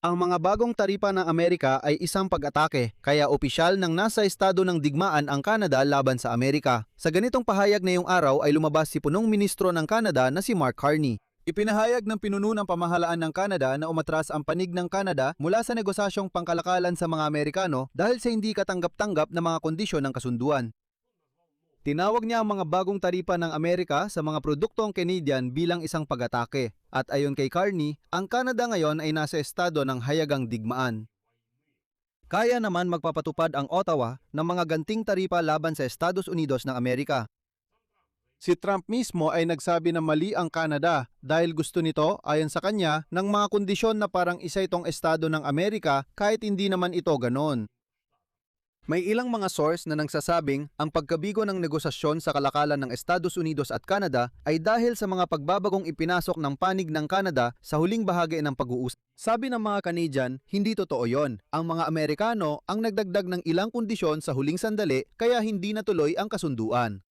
Ang mga bagong taripa ng Amerika ay isang pag-atake, kaya opisyal nang nasa estado ng digmaan ang Canada laban sa Amerika. Sa ganitong pahayag ngayong araw ay lumabas si punong ministro ng Canada na si Mark Carney. Ipinahayag ng pinuno ng pamahalaan ng Canada na umatras ang panig ng Canada mula sa negosasyong pangkalakalan sa mga Amerikano dahil sa hindi katanggap-tanggap na mga kondisyon ng kasunduan. Tinawag niya ang mga bagong taripa ng Amerika sa mga produktong Canadian bilang isang pag-atake. At ayon kay Carney, ang Canada ngayon ay nasa estado ng hayagang digmaan. Kaya naman magpapatupad ang Ottawa ng mga ganting taripa laban sa Estados Unidos ng Amerika. Si Trump mismo ay nagsabi na mali ang Canada dahil gusto nito, ayon sa kanya, ng mga kondisyon na parang isa itong estado ng Amerika kahit hindi naman ito ganon. May ilang mga source na nagsasabing ang pagkabigo ng negosasyon sa kalakalan ng Estados Unidos at Canada ay dahil sa mga pagbabagong ipinasok ng panig ng Canada sa huling bahagi ng pag-uusap. Sabi ng mga Canadian, hindi totoo yon. Ang mga Amerikano ang nagdagdag ng ilang kondisyon sa huling sandali kaya hindi natuloy ang kasunduan.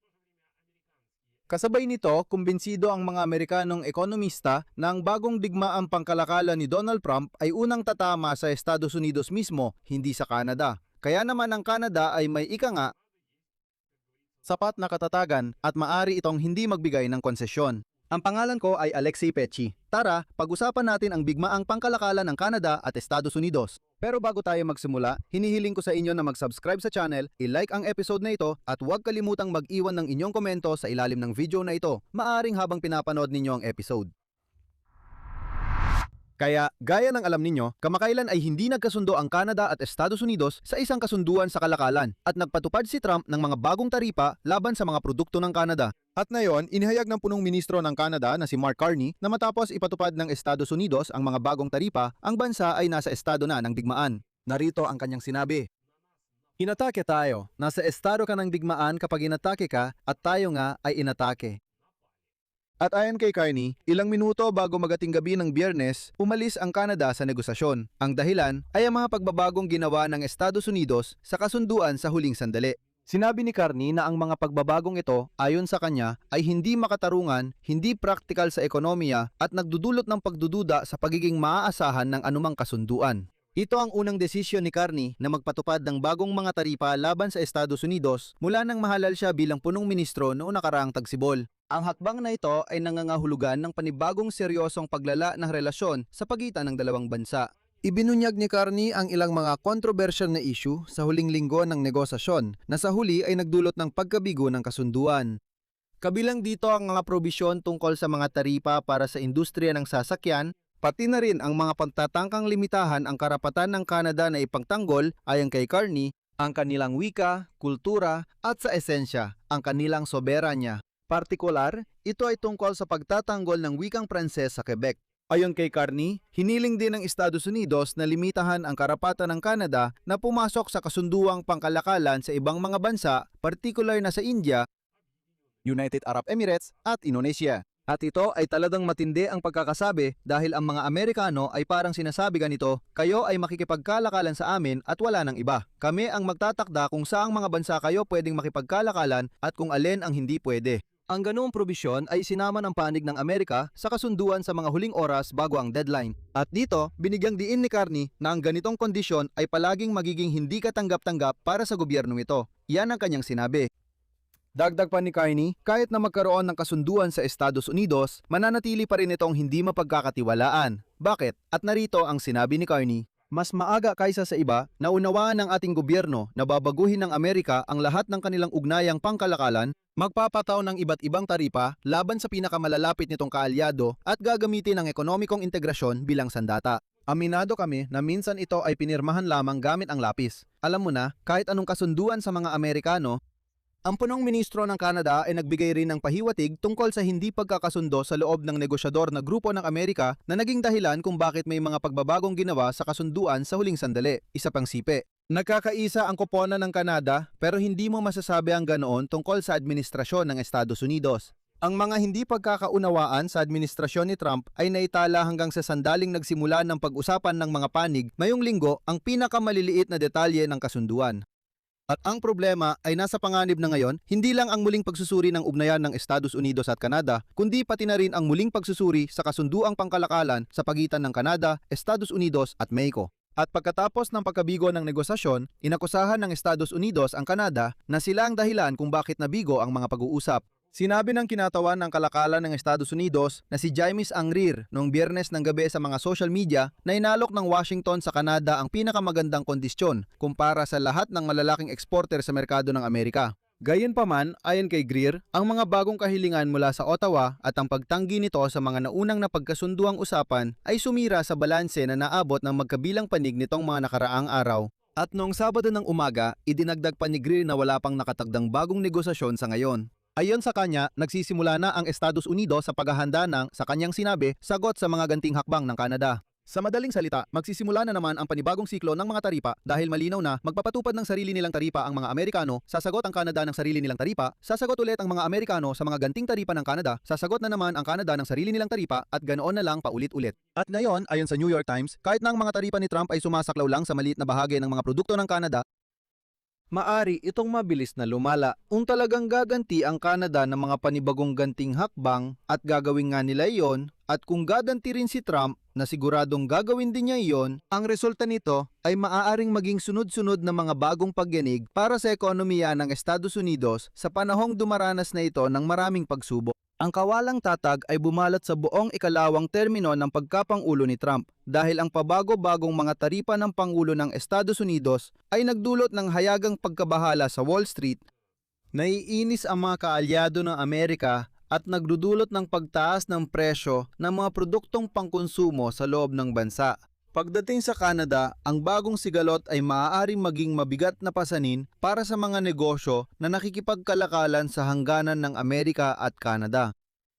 Kasabay nito, kumbinsido ang mga Amerikanong ekonomista na ang bagong digmaang pangkalakalan ni Donald Trump ay unang tatama sa Estados Unidos mismo, hindi sa Canada. Kaya naman ang Canada ay may sapat na katatagan at maari itong hindi magbigay ng konsesyon. Ang pangalan ko ay Alexei Pechi. Tara, pag-usapan natin ang bigmaang pangkalakalan ng Canada at Estados Unidos. Pero bago tayo magsimula, hinihiling ko sa inyo na mag-subscribe sa channel, i-like ang episode na ito at huwag kalimutang mag-iwan ng inyong komento sa ilalim ng video na ito, maaring habang pinapanood ninyo ang episode. Kaya, gaya ng alam ninyo, kamakailan ay hindi nagkasundo ang Canada at Estados Unidos sa isang kasunduan sa kalakalan at nagpatupad si Trump ng mga bagong taripa laban sa mga produkto ng Canada. At ngayon, inihayag ng punong ministro ng Canada na si Mark Carney na matapos ipatupad ng Estados Unidos ang mga bagong taripa, ang bansa ay nasa estado na ng digmaan. Narito ang kanyang sinabi. Inatake tayo. Nasa estado ka ng digmaan kapag inatake ka at tayo nga ay inatake. At ayon kay Carney, ilang minuto bago magating gabi ng Biyernes, umalis ang Canada sa negosasyon. Ang dahilan ay ang mga pagbabagong ginawa ng Estados Unidos sa kasunduan sa huling sandali. Sinabi ni Carney na ang mga pagbabagong ito, ayon sa kanya, ay hindi makatarungan, hindi praktikal sa ekonomiya at nagdudulot ng pagdududa sa pagiging maaasahan ng anumang kasunduan. Ito ang unang desisyon ni Carney na magpatupad ng bagong mga taripa laban sa Estados Unidos mula nang mahalal siya bilang punong ministro noong nakaraang tagsibol. Ang hakbang na ito ay nangangahulugan ng panibagong seryosong paglala ng relasyon sa pagitan ng dalawang bansa. Ibinunyag ni Carney ang ilang mga controversial na issue sa huling linggo ng negosasyon na sa huli ay nagdulot ng pagkabigo ng kasunduan. Kabilang dito ang mga probisyon tungkol sa mga taripa para sa industriya ng sasakyan, pati na rin ang mga pagtatangkang limitahan ang karapatan ng Canada na ipagtanggol ayon kay Carney ang kanilang wika, kultura at sa esensya ang kanilang soberanya. Partikular, ito ay tungkol sa pagtatanggol ng wikang Pranses sa Quebec. Ayon kay Carney, hiniling din ng Estados Unidos na limitahan ang karapatan ng Canada na pumasok sa kasunduang pangkalakalan sa ibang mga bansa, partikular na sa India, United Arab Emirates at Indonesia. At ito ay talagang matindi ang pagkakasabi dahil ang mga Amerikano ay parang sinasabi ganito, kayo ay makikipagkalakalan sa amin at wala nang iba. Kami ang magtatakda kung saang mga bansa kayo pwedeng makipagkalakalan at kung alin ang hindi pwede. Ang ganoong probisyon ay isinama ng panig ng Amerika sa kasunduan sa mga huling oras bago ang deadline. At dito, binigyang diin ni Carney na ang ganitong kondisyon ay palaging magiging hindi katanggap-tanggap para sa gobyernong ito. Yan ang kanyang sinabi. Dagdag pa ni Carney, kahit na magkaroon ng kasunduan sa Estados Unidos, mananatili pa rin itong hindi mapagkakatiwalaan. Bakit? At narito ang sinabi ni Carney. Mas maaga kaysa sa iba, naunawaan ng ating gobyerno na babaguhin ng Amerika ang lahat ng kanilang ugnayang pangkalakalan, magpapataw ng iba't ibang taripa laban sa pinakamalalapit nitong kaalyado at gagamitin ang ekonomikong integrasyon bilang sandata. Aminado kami na minsan ito ay pinirmahan lamang gamit ang lapis. Alam mo na, kahit anong kasunduan sa mga Amerikano, ang punong ministro ng Canada ay nagbigay rin ng pahiwatig tungkol sa hindi pagkakasundo sa loob ng negosyador na grupo ng Amerika na naging dahilan kung bakit may mga pagbabagong ginawa sa kasunduan sa huling sandali. Isa pang sipe. Nagkakaisa ang koponan ng Canada pero hindi mo masasabi ang ganoon tungkol sa administrasyon ng Estados Unidos. Ang mga hindi pagkakaunawaan sa administrasyon ni Trump ay naitala hanggang sa sandaling nagsimula ng pag-usapan ng mga panig ngayong linggo ang pinakamaliliit na detalye ng kasunduan. At ang problema ay nasa panganib na ngayon, hindi lang ang muling pagsusuri ng ugnayan ng Estados Unidos at Canada, kundi pati na rin ang muling pagsusuri sa kasunduang pangkalakalan sa pagitan ng Canada, Estados Unidos at Mexico. At pagkatapos ng pagkabigo ng negosasyon, inakusahan ng Estados Unidos ang Canada na sila ang dahilan kung bakit nabigo ang mga pag-uusap. Sinabi ng kinatawan ng kalakalan ng Estados Unidos na si Jaimes Angrir noong Biyernes ng gabi sa mga social media na inalok ng Washington sa Canada ang pinakamagandang kondisyon kumpara sa lahat ng malalaking exporter sa merkado ng Amerika. Gayunpaman, ayon kay Greer, ang mga bagong kahilingan mula sa Ottawa at ang pagtanggi nito sa mga naunang napagkasunduang usapan ay sumira sa balanse na naabot ng magkabilang panig nitong mga nakaraang araw. At noong Sabado ng umaga, idinagdag pa ni Greer na wala pang nakatagdang bagong negosasyon sa ngayon. Ayon sa kanya, nagsisimula na ang Estados Unidos sa paghahanda ng, sa kanyang sinabi, sagot sa mga ganting hakbang ng Canada. Sa madaling salita, magsisimula na naman ang panibagong siklo ng mga taripa dahil malinaw na magpapatupad ng sarili nilang taripa ang mga Amerikano, sasagot ang Canada ng sarili nilang taripa, sasagot ulit ang mga Amerikano sa mga ganting taripa ng Canada, sasagot na naman ang Canada ng sarili nilang taripa at ganoon na lang paulit-ulit. At ngayon, ayon sa New York Times, kahit na ang mga taripa ni Trump ay sumasaklaw lang sa maliit na bahagi ng mga produkto ng Canada, maari itong mabilis na lumala. Kung talagang gaganti ang Canada ng mga panibagong ganting hakbang at gagawin nga nila iyon, at kung gaganti rin si Trump na siguradong gagawin din niya iyon, ang resulta nito ay maaaring maging sunod-sunod na mga bagong pagyanig para sa ekonomiya ng Estados Unidos sa panahong dumaranas na ito ng maraming pagsubok. Ang kawalang tatag ay bumalat sa buong ikalawang termino ng pagkapangulo ni Trump dahil ang pabago-bagong mga taripa ng Pangulo ng Estados Unidos ay nagdulot ng hayagang pagkabahala sa Wall Street. Naiinis ang mga kaalyado ng Amerika at nagdudulot ng pagtaas ng presyo ng mga produktong pangkonsumo sa loob ng bansa. Pagdating sa Canada, ang bagong sigalot ay maaaring maging mabigat na pasanin para sa mga negosyo na nakikipagkalakalan sa hangganan ng Amerika at Canada.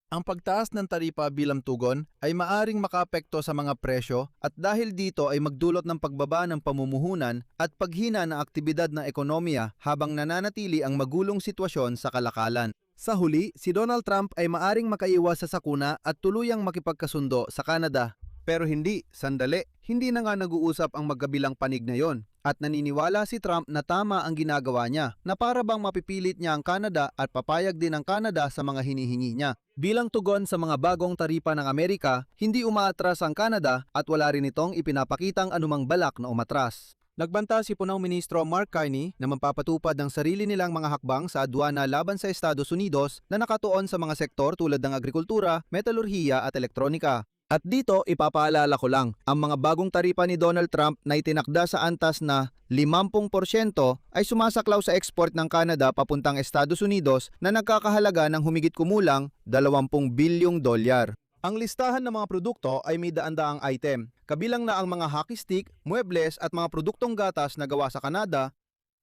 Ang pagtaas ng taripa bilang tugon ay maaaring makaapekto sa mga presyo at dahil dito ay magdulot ng pagbaba ng pamumuhunan at paghina ng aktibidad ng ekonomiya habang nananatili ang magulong sitwasyon sa kalakalan. Sa huli, si Donald Trump ay maaaring makaiwas sa sakuna at tuluyang makipagkasundo sa Canada. Pero hindi, sandali, hindi na nga nag-uusap ang magkabilang panig na yon. At naniniwala si Trump na tama ang ginagawa niya, na para bang mapipilit niya ang Canada at papayag din ang Canada sa mga hinihingi niya. Bilang tugon sa mga bagong taripa ng Amerika, hindi umaatras ang Canada at wala rin itong ipinapakitang anumang balak na umatras. Nagbanta si Punong Ministro Mark Carney na magpapatupad ng sarili nilang mga hakbang sa aduana laban sa Estados Unidos na nakatuon sa mga sektor tulad ng agrikultura, metalurhiya at elektronika. At dito, ipapaalala ko lang, ang mga bagong taripa ni Donald Trump na itinakda sa antas na 50% ay sumasaklaw sa export ng Canada papuntang Estados Unidos na nagkakahalaga ng humigit kumulang 20 bilyong dolyar. Ang listahan ng mga produkto ay may daan-daang item, kabilang na ang mga hockey stick, muebles at mga produktong gatas na gawa sa Canada.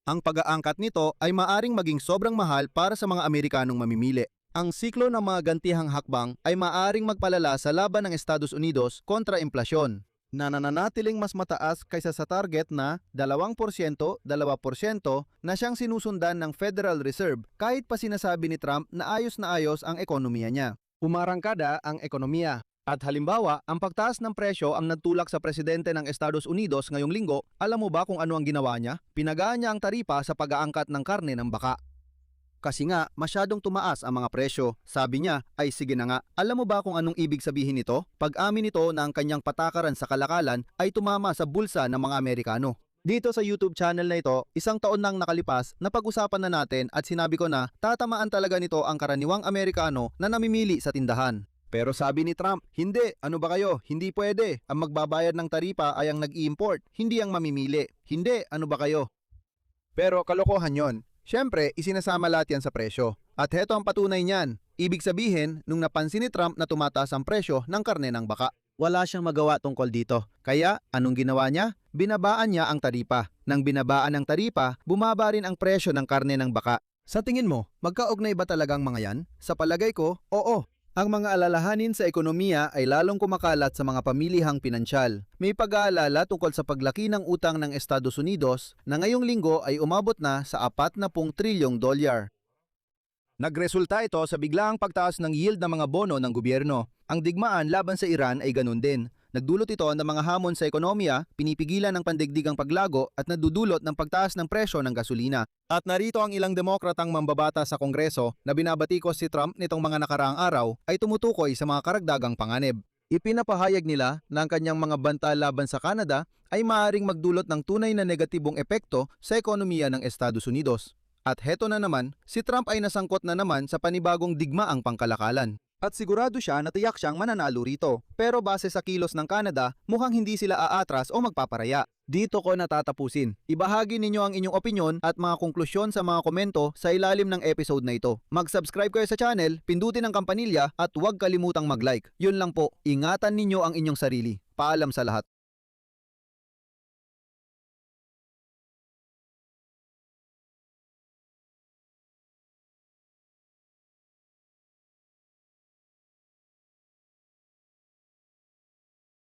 Ang pag-aangkat nito ay maaring maging sobrang mahal para sa mga Amerikanong mamimili. Ang siklo ng mga gantihang hakbang ay maaaring magpalala sa laban ng Estados Unidos kontra implasyon na nananatiling mas mataas kaysa sa target na 2%, 2% na siyang sinusundan ng Federal Reserve kahit pa sinasabi ni Trump na ayos ang ekonomiya niya. Umarangkada ang ekonomiya. At halimbawa, ang pagtaas ng presyo ang nagtulak sa presidente ng Estados Unidos ngayong linggo. Alam mo ba kung ano ang ginawa niya? Pinagaan niya ang taripa sa pag-aangkat ng karne ng baka. Kasi nga, masyadong tumaas ang mga presyo. Sabi niya, ay sige na nga. Alam mo ba kung anong ibig sabihin nito? Pag-amin nito na ang kanyang patakaran sa kalakalan ay tumama sa bulsa ng mga Amerikano. Dito sa YouTube channel na ito, 1 taon nang nakalipas na pag-usapan na natin at sinabi ko na tatamaan talaga nito ang karaniwang Amerikano na namimili sa tindahan. Pero sabi ni Trump, hindi, ano ba kayo? Hindi pwede. Ang magbabayad ng taripa ay ang nag-i-import, hindi ang mamimili. Hindi, ano ba kayo? Pero kalokohan yon. Siyempre, isinasama lahat yan sa presyo. At heto ang patunay niyan. Ibig sabihin, nung napansin ni Trump na tumataas ang presyo ng karne ng baka, wala siyang magawa tungkol dito. Kaya, anong ginawa niya? Binabaan niya ang taripa. Nang binabaan ang taripa, bumaba rin ang presyo ng karne ng baka. Sa tingin mo, magkaugnay ba talagang mga yan? Sa palagay ko, oo. Ang mga alalahanin sa ekonomiya ay lalong kumakalat sa mga pamilihang pinansyal. May pag-aalala tungkol sa paglaki ng utang ng Estados Unidos na ngayong linggo ay umabot na sa 40 trilyong dolyar. Nagresulta ito sa biglaang pagtaas ng yield ng mga bono ng gobyerno. Ang digmaan laban sa Iran ay ganun din. Nagdulot ito ng mga hamon sa ekonomiya, pinipigilan ng pandigdigang paglago at nadudulot ng pagtaas ng presyo ng gasolina. At narito ang ilang demokratang mambabata sa Kongreso na binabatikos si Trump nitong mga nakaraang araw ay tumutukoy sa mga karagdagang panganib. Ipinapahayag nila na ang kanyang mga banta laban sa Canada ay maaaring magdulot ng tunay na negatibong epekto sa ekonomiya ng Estados Unidos. At heto na naman, si Trump ay nasangkot na naman sa panibagong digmaang pangkalakalan. At sigurado siya na tiyak siyang mananalo rito. Pero base sa kilos ng Canada, mukhang hindi sila aatras o magpaparaya. Dito ko natatapusin. Ibahagi ninyo ang inyong opinyon at mga konklusyon sa mga komento sa ilalim ng episode na ito. Mag-subscribe kayo sa channel, pindutin ang kampanilya at huwag kalimutang mag-like. Yun lang po, ingatan ninyo ang inyong sarili. Paalam sa lahat.